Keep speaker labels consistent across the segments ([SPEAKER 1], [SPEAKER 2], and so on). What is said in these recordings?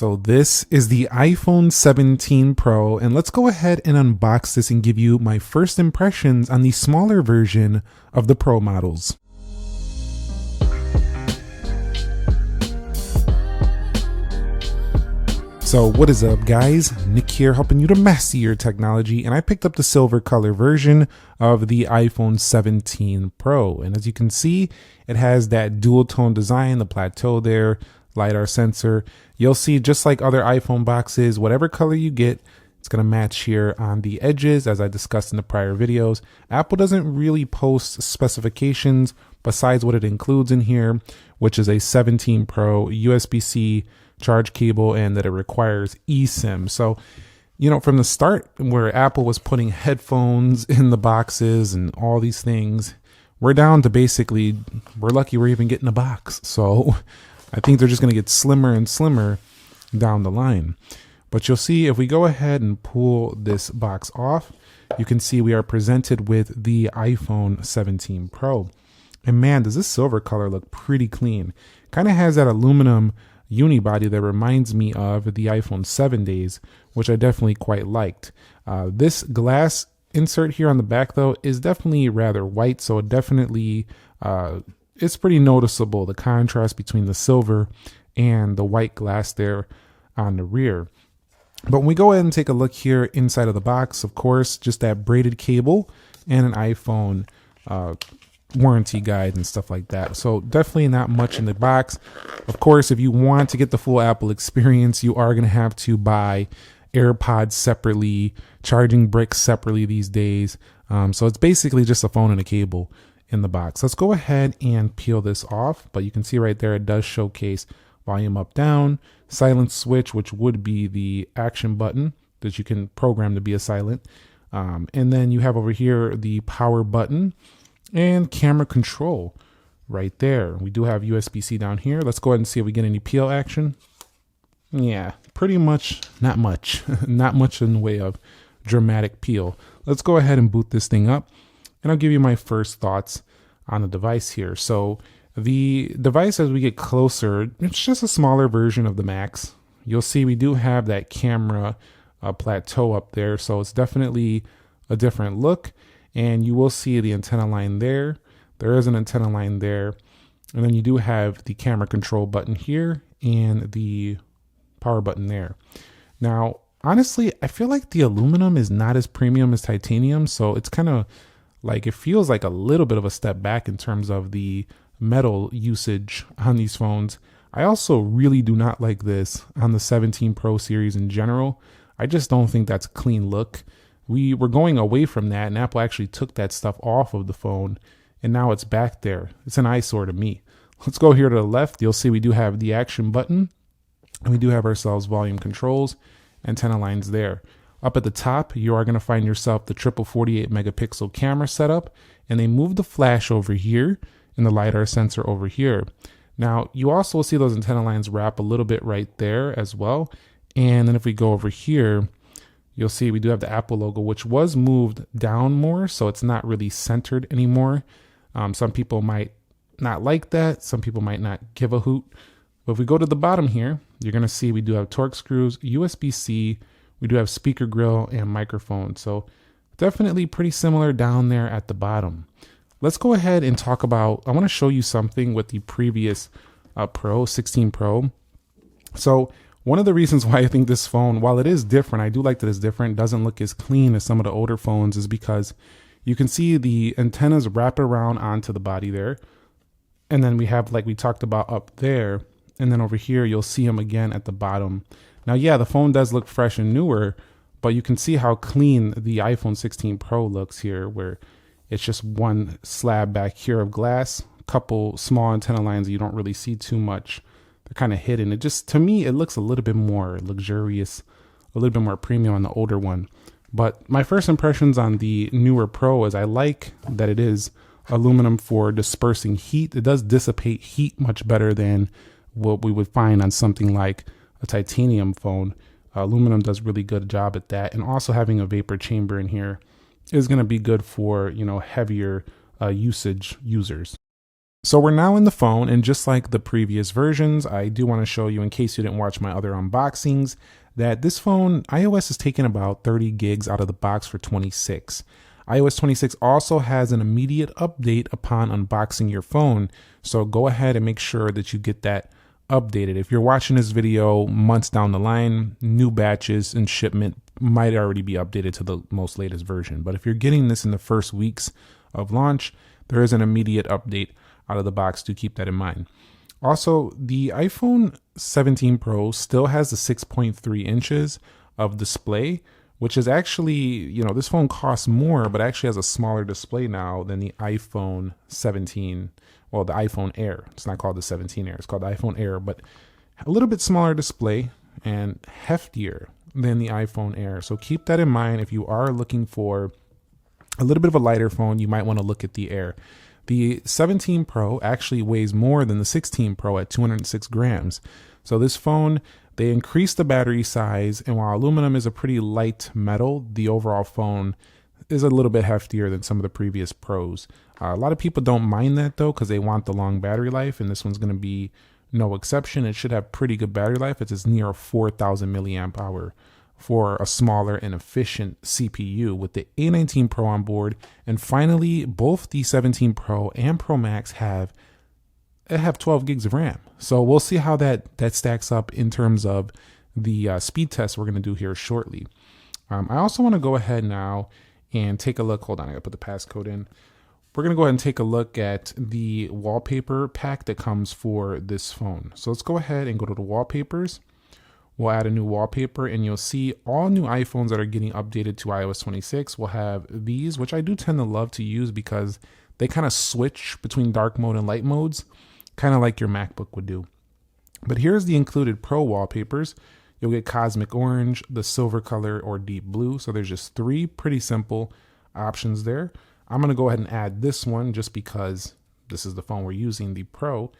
[SPEAKER 1] So this is the iPhone 17 Pro, and let's go ahead and unbox this and give you my first impressions on the smaller version of the Pro models. So what is up, guys? Nick here, helping you to master your technology, and I picked up the silver color version of the iPhone 17 Pro, and as you can see, it has that dual tone design, the plateau there, LiDAR sensor. You'll see, just like other iPhone boxes, whatever color you get, it's going to match here on the edges, as I discussed in the prior videos. Apple doesn't really post specifications besides what it includes in here, which is a 17 Pro USB-C charge cable and that it requires eSIM. So, you know, from the start where Apple was putting headphones in the boxes and all these things, we're down to basically, we're lucky we're even getting a box. So I think they're just going to get slimmer and slimmer down the line. But you'll see if we go ahead and pull this box off, you can see we are presented with the iPhone 17 Pro. And man, does this silver color look pretty clean. Kind of has that aluminum unibody that reminds me of the iPhone 7 days, which I definitely quite liked. This glass insert here on the back, though, is definitely rather white, so it definitely it's pretty noticeable, the contrast between the silver and the white glass there on the rear. But when we go ahead and take a look here inside of the box, of course, just that braided cable and an iPhone warranty guide and stuff like that. So definitely not much in the box. Of course, if you want to get the full Apple experience, you are going to have to buy AirPods separately, charging bricks separately these days. So it's basically just a phone and a cable in the box. Let's go ahead and peel this off, but you can see right there it does showcase volume up, down, silent switch, which would be the action button that you can program to be a silent. And then you have over here the power button and camera control right there. We do have USB-C down here. Let's go ahead and see if we get any peel action. Yeah, pretty much not much. Not much in the way of dramatic peel. Let's go ahead and boot this thing up, and I'll give you my first thoughts on the device here. So the device, as we get closer, it's just a smaller version of the Max. You'll see we do have that camera plateau up there, so it's definitely a different look. And you will see the antenna line there. There is an antenna line there. And then you do have the camera control button here and the power button there. Now, honestly, I feel like the aluminum is not as premium as titanium. So it's kind of like, it feels like a little bit of a step back in terms of the metal usage on these phones. I also really do not like this on the 17 Pro series in general. I just don't think that's a clean look. We were going away from that, and Apple actually took that stuff off of the phone, and now it's back there. It's an eyesore to me. Let's go here to the left. You'll see we do have the action button, and we do have ourselves volume controls, antenna lines there. Up at the top, you are going to find yourself the triple 48 megapixel camera setup, and they moved the flash over here and the LiDAR sensor over here. Now, you also see those antenna lines wrap a little bit right there as well. And then if we go over here, you'll see we do have the Apple logo, which was moved down more, so it's not really centered anymore. Some people might not like that. Some people might not give a hoot. But if we go to the bottom here, you're going to see we do have Torx screws, USB-C, we do have speaker grill and microphone. So definitely pretty similar down there at the bottom. Let's go ahead and talk about, I want to show you something with the previous Pro, 16 Pro. So one of the reasons why I think this phone, while it is different, I do like that it's different, doesn't look as clean as some of the older phones, is because you can see the antennas wrap around onto the body there. And then we have, like we talked about, up there. And then over here, you'll see them again at the bottom. Now, yeah, the phone does look fresh and newer, but you can see how clean the iPhone 16 Pro looks here, where it's just one slab back here of glass, a couple small antenna lines that you don't really see too much. They're kind of hidden. It just, to me, it looks a little bit more luxurious, a little bit more premium on the older one. But my first impressions on the newer Pro is I like that it is aluminum for dispersing heat. It does dissipate heat much better than what we would find on something like a titanium phone. Aluminum does really good job at that. And also having a vapor chamber in here is going to be good for, you know, heavier usage users. So we're now in the phone, and just like the previous versions, I do want to show you, in case you didn't watch my other unboxings, that this phone, iOS has taken about 30 gigs out of the box for 26. iOS 26 also has an immediate update upon unboxing your phone, so go ahead and make sure that you get that updated. If you're watching this video months down the line, new batches and shipment might already be updated to the most latest version. But if you're getting this in the first weeks of launch, there is an immediate update out of the box. Do keep that in mind. Also, the iPhone 17 Pro still has the 6.3 inches of display, which is actually, this phone costs more, but actually has a smaller display now than the iPhone 17. Well, the iPhone Air. It's not called the 17 Air. It's called the iPhone Air, but a little bit smaller display and heftier than the iPhone Air. So keep that in mind. If you are looking for a little bit of a lighter phone, you might want to look at the Air. The 17 Pro actually weighs more than the 16 Pro at 206 grams. So this phone, they increased the battery size, and while aluminum is a pretty light metal, the overall phone is a little bit heftier than some of the previous Pros. A lot of people don't mind that though, because they want the long battery life, and this one's going to be no exception. It should have pretty good battery life. It's near a 4,000 milliamp hour for a smaller and efficient CPU with the A19 Pro on board. And finally, both the 17 Pro and Pro Max have 12 gigs of RAM. So we'll see how that stacks up in terms of the speed test we're going to do here shortly. I also want to go ahead now and take a look. Hold on, I got to put the passcode in. We're going to go ahead and take a look at the wallpaper pack that comes for this phone. So let's go ahead and go to the wallpapers. We'll add a new wallpaper, and you'll see all new iPhones that are getting updated to iOS 26 will have these, which I do tend to love to use because they kind of switch between dark mode and light modes, kind of like your MacBook would do. But here's the included Pro wallpapers. You'll get Cosmic Orange, the Silver Color, or Deep Blue. So there's just three pretty simple options there. I'm going to go ahead and add this one just because this is the phone we're using, the Pro.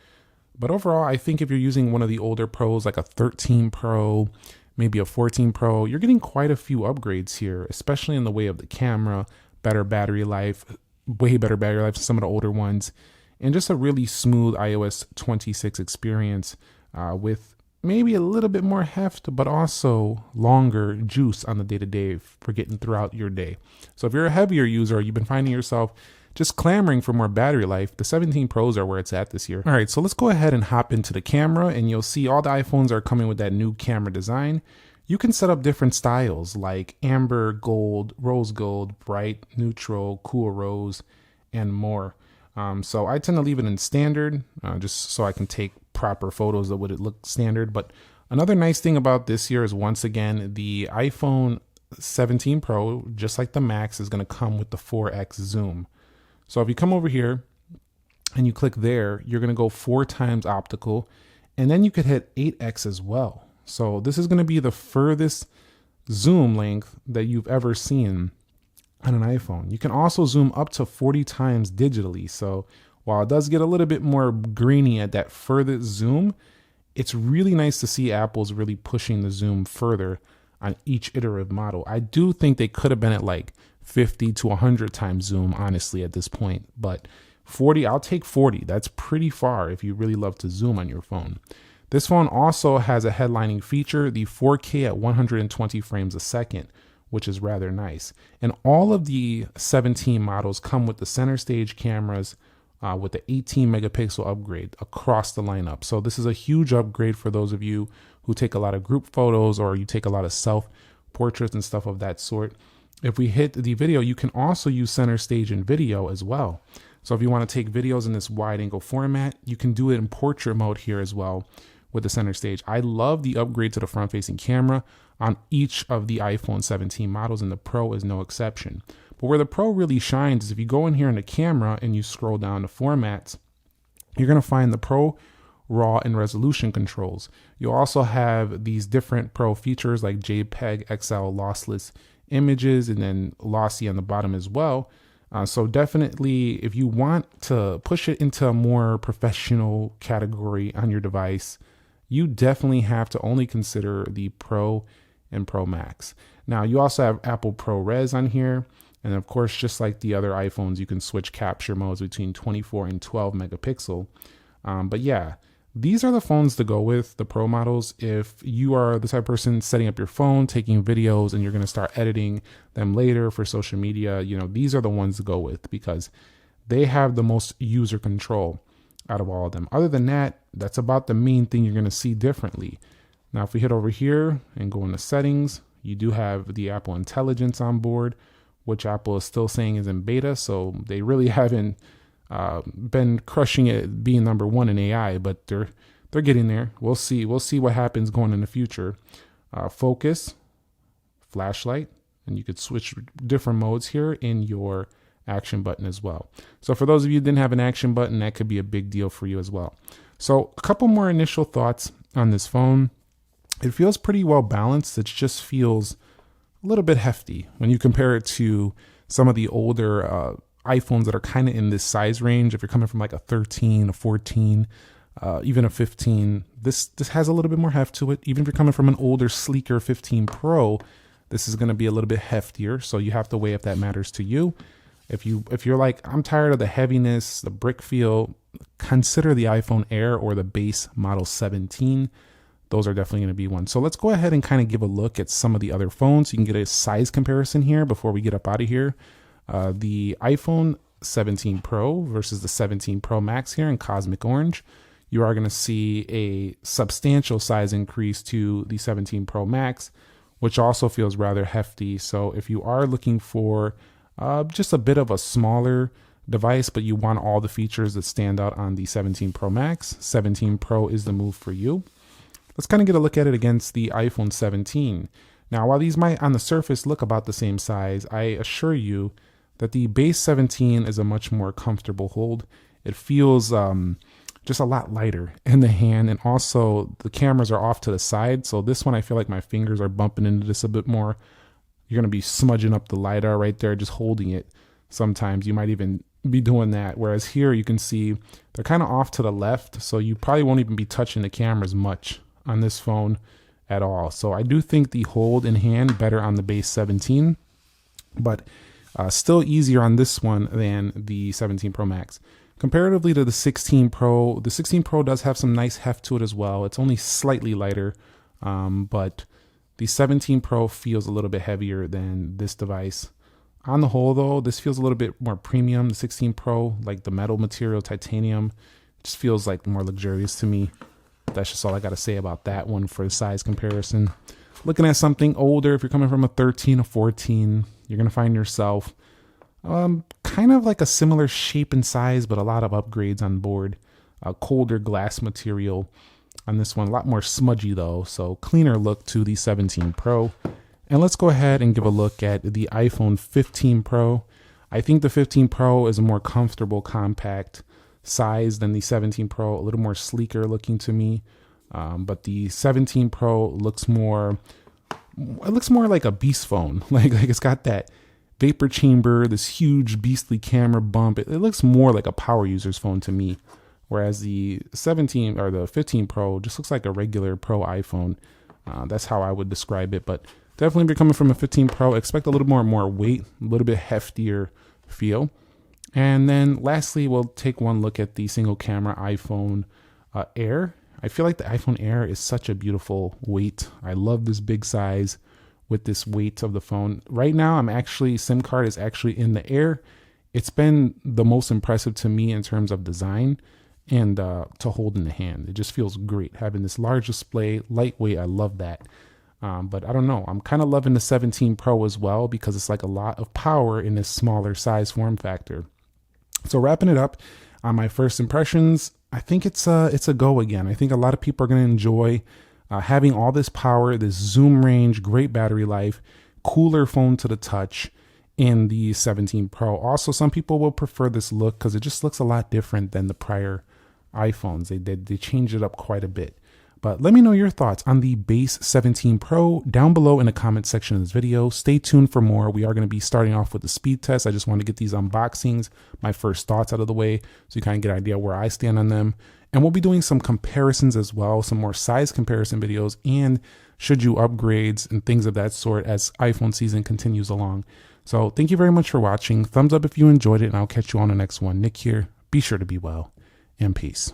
[SPEAKER 1] But overall, I think if you're using one of the older Pros, like a 13 Pro, maybe a 14 Pro, you're getting quite a few upgrades here, especially in the way of the camera, better battery life, way better battery life than some of the older ones, and just a really smooth iOS 26 experience with maybe a little bit more heft, but also longer juice on the day-to-day for getting throughout your day. So if you're a heavier user, you've been finding yourself just clamoring for more battery life, the 17 Pros are where it's at this year. All right, so let's go ahead and hop into the camera, and you'll see all the iPhones are coming with that new camera design. You can set up different styles like amber, gold, rose gold, bright, neutral, cool rose, and more. So I tend to leave it in standard just so I can take proper photos that would look standard. But another nice thing about this year is, once again, the iPhone 17 Pro, just like the Max, is going to come with the 4x zoom. So if you come over here and you click there, you're going to go 4 times optical, and then you could hit 8x as well. So this is going to be the furthest zoom length that you've ever seen on an iPhone. You can also zoom up to 40 times digitally. So while it does get a little bit more grainy at that furthest zoom, it's really nice to see Apple's really pushing the zoom further on each iterative model. I do think they could have been at like 50 to 100 times zoom, honestly, at this point. But 40, I'll take 40. That's pretty far if you really love to zoom on your phone. This phone also has a headlining feature, the 4K at 120 frames a second, which is rather nice. And all of the 17 models come with the center stage cameras with the 18 megapixel upgrade across the lineup. So this is a huge upgrade for those of you who take a lot of group photos, or you take a lot of self portraits and stuff of that sort. If we hit the video, you can also use center stage in video as well. So if you want to take videos in this wide angle format, you can do it in portrait mode here as well with the center stage. I love the upgrade to the front facing camera on each of the iPhone 17 models, and the Pro is no exception. But where the Pro really shines is if you go in here in the camera and you scroll down to formats, you're going to find the Pro RAW and resolution controls. You'll also have these different Pro features like JPEG, XL, lossless images, and then lossy on the bottom as well. So definitely, if you want to push it into a more professional category on your device, you definitely have to only consider the Pro and Pro Max. Now, you also have Apple ProRes on here. And of course, just like the other iPhones, you can switch capture modes between 24 and 12 megapixel. But yeah, these are the phones to go with, the Pro models. If you are the type of person setting up your phone, taking videos, and you're going to start editing them later for social media, these are the ones to go with because they have the most user control out of all of them. Other than that, that's about the main thing you're going to see differently. Now, if we hit over here and go into settings, you do have the Apple Intelligence on board, which Apple is still saying is in beta. So they really haven't been crushing it, being number one in AI, but they're getting there. We'll see what happens going in the future. Focus, flashlight, and you could switch different modes here in your action button as well. So for those of you who didn't have an action button, that could be a big deal for you as well. So a couple more initial thoughts on this phone. It feels pretty well balanced. It just feels a little bit hefty when you compare it to some of the older iPhones that are kind of in this size range. If you're coming from like a 13, a 14, even a 15, this has a little bit more heft to it. Even if you're coming from an older, sleeker 15 Pro, this is going to be a little bit heftier. So you have to weigh if that matters to you. If you're like, I'm tired of the heaviness, the brick feel, consider the iPhone Air or the base model 17. Those are definitely going to be one. So let's go ahead and kind of give a look at some of the other phones. You can get a size comparison here before we get up out of here. The iPhone 17 Pro versus the 17 Pro Max here in Cosmic Orange. You are going to see a substantial size increase to the 17 Pro Max, which also feels rather hefty. So if you are looking for just a bit of a smaller device, but you want all the features that stand out on the 17 Pro Max, 17 Pro is the move for you. Let's kind of get a look at it against the iPhone 17. Now, while these might on the surface look about the same size, I assure you that the base 17 is a much more comfortable hold. It feels just a lot lighter in the hand, and also the cameras are off to the side. So this one, I feel like my fingers are bumping into this a bit more. You're going to be smudging up the LiDAR right there, just holding it. Sometimes you might even be doing that. Whereas here you can see they're kind of off to the left, so you probably won't even be touching the cameras much on this phone at all. So I do think the hold in hand better on the base 17, but still easier on this one than the 17 Pro Max. Comparatively to the 16 Pro, the 16 Pro does have some nice heft to it as well. It's only slightly lighter, but the 17 Pro feels a little bit heavier than this device. On the whole though, this feels a little bit more premium. The 16 Pro, like the metal material, titanium, just feels like more luxurious to me. That's just all I got to say about that one for the size comparison. Looking at something older, if you're coming from a 13 or 14, you're going to find yourself kind of like a similar shape and size, but a lot of upgrades on board. Colder glass material on this one, a lot more smudgy though, so cleaner look to the 17 Pro. And let's go ahead and give a look at the iPhone 15 Pro. I think the 15 Pro is a more comfortable, compact size than the 17 Pro, a little more sleeker looking to me. But the 17 Pro looks more like a beast phone. Like it's got that vapor chamber, this huge beastly camera bump. It looks more like a power user's phone to me. Whereas the 17 or the 15 Pro just looks like a regular Pro iPhone. That's how I would describe it. But definitely, if you're coming from a 15 Pro, expect a little more weight, a little bit heftier feel. And then lastly, we'll take one look at the single camera iPhone Air. I feel like the iPhone Air is such a beautiful weight. I love this big size with this weight of the phone. Right now, SIM card is actually in the Air. It's been the most impressive to me in terms of design and to hold in the hand. It just feels great having this large display, lightweight. I love that. But I don't know. I'm kind of loving the 17 Pro as well because it's like a lot of power in this smaller size form factor. So wrapping it up on my first impressions, I think it's a go again. I think a lot of people are going to enjoy having all this power, this zoom range, great battery life, cooler phone to the touch in the 17 Pro. Also, some people will prefer this look because it just looks a lot different than the prior iPhones. They changed it up quite a bit. But let me know your thoughts on the base 17 Pro down below in the comment section of this video. Stay tuned for more. We are going to be starting off with the speed test. I just want to get these unboxings, my first thoughts out of the way, so you kind of get an idea where I stand on them. And we'll be doing some comparisons as well, some more size comparison videos, and should you upgrades and things of that sort as iPhone season continues along. So thank you very much for watching. Thumbs up if you enjoyed it, and I'll catch you on the next one. Nick here. Be sure to be well, and peace.